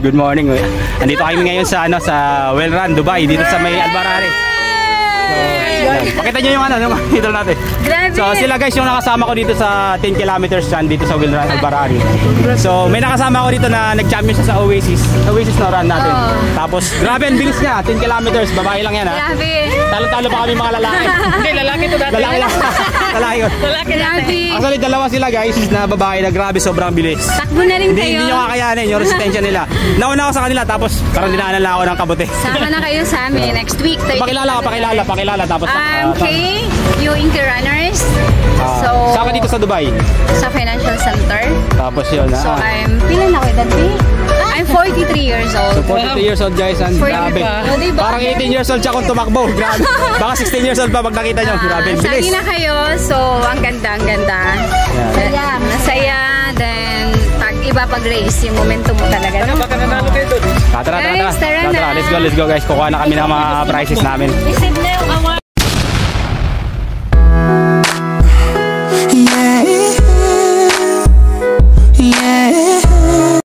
Good morning. Andito kami ngayon sa Well Run, Dubai, dito sa may Albarari. Pakita nyo yung yung idol natin. Grabe. So sila guys yung nakasama ko dito sa 10 kilometers dyan dito sa Well Run Albarari. So may nakasama ko dito na nag-champion siya sa Oasis na run natin. Tapos grabe ang bilis niya, 10 kilometers, babae lang yan ha. Grabe. Talo-talo pa kami mga lalaki. Hindi, lalaki to dati. Lalaki lang. Lalaki yun. Grabe. Actually dalawa sila guys na babae na grabe sobrang bilis. Takbo na rin kayo. Hindi nyo kakayanin yung resistensya nila. Nauna ako sa kanila tapos parang dinaanan lang ako ng kabote. Sama na kayo sa amin next week. Pakilala tapos Okay, you Inky Runners. So, saan ka dito sa Dubai? Sa Financial Center. Tapos yun So pila na ko edad I'm 43 years old. So 43 years old guys, and grabe. Diba? Parang 18 years old siya kung tumakbo. Grabe. Baka 16 years old pa pag nakita nyo. Grabe, bilis. Sagi na kayo. So, ang ganda. Masaya. Then, iba pag race, yung momentum mo talaga. Baka nanalo kayo doon. Tara. Let's go guys. Kukuha na kami ng mga prizes namin.